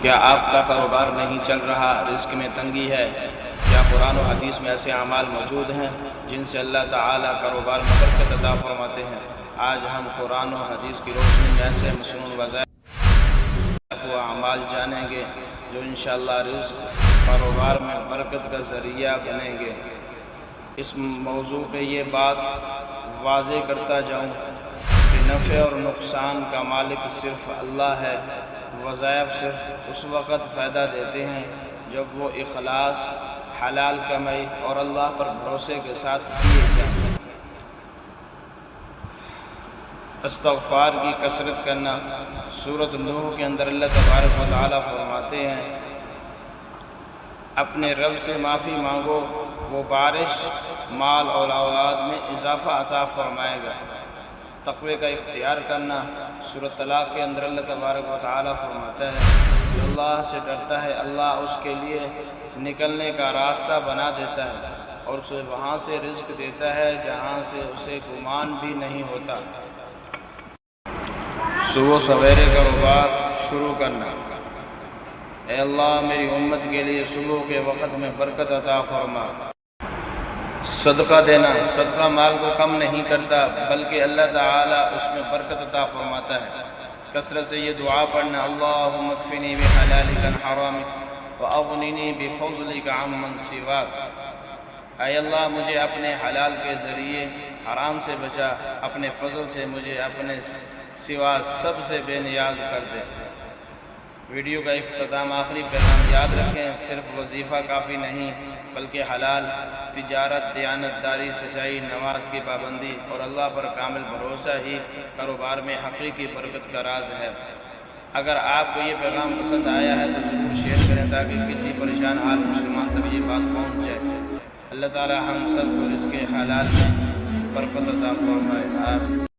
کیا آپ کا کاروبار نہیں چل رہا، رزق میں تنگی ہے؟ کیا قرآن و حدیث میں ایسے اعمال موجود ہیں جن سے اللہ تعالیٰ کاروبار میں برکت عطا فرماتے ہیں؟ آج ہم قرآن و حدیث کی روشنی میں ایسے مصنون وظائف و اعمال جانیں گے جو انشاءاللہ رزق کاروبار میں برکت کا ذریعہ بنیں گے۔ اس موضوع پہ یہ بات واضح کرتا جاؤں کہ نفع اور نقصان کا مالک صرف اللہ ہے۔ وظائف صرف اس وقت فائدہ دیتے ہیں جب وہ اخلاص، حلال کمائی اور اللہ پر بھروسے کے ساتھ کیے جائیں۔ استغفار کی کثرت کرنا۔ سورۃ نوح کے اندر اللہ تبارک و تعالیٰ فرماتے ہیں اپنے رب سے معافی مانگو، وہ بارش، مال اور اولاد میں اضافہ عطا فرمائے گا۔ تقوی کا اختیار کرنا۔ سورۃ طلاق کے اندر اللہ تبارک و تعالیٰ فرماتا ہے جو اللہ سے ڈرتا ہے اللہ اس کے لیے نکلنے کا راستہ بنا دیتا ہے اور اسے وہاں سے رزق دیتا ہے جہاں سے اسے گمان بھی نہیں ہوتا۔ صبح سویرے کاروبار شروع کرنا۔ اے اللہ میری امت کے لیے صبح کے وقت میں برکت عطا فرما۔ صدقہ دینا۔ صدقہ مال کو کم نہیں کرتا بلکہ اللہ تعالیٰ اس میں برکت عطا فرماتا ہے۔ کثرت سے یہ دعا پڑھنا، اللہم اکفنی بحلالک عن حرامک واغننی بفضلک عمن سواک۔ اے اللہ مجھے اپنے حلال کے ذریعے حرام سے بچا، اپنے فضل سے مجھے اپنے سوا سب سے بے نیاز کر دے۔ ویڈیو کا اختتام آخری پیغام یاد رکھیں، صرف وظیفہ کافی نہیں بلکہ حلال، تجارت، دیانت داری، سچائی، نماز کی پابندی اور اللہ پر کامل بھروسہ ہی کاروبار میں حقیقی برکت کا راز ہے۔ اگر آپ کو یہ پیغام پسند آیا ہے تو ضرور شیئر کریں تاکہ کسی پریشان حال مسلمان تک یہ بات پہنچ جائے۔ اللہ تعالی ہم سب کو رزق حلال میں برکت عطا فرمائے۔ آمین۔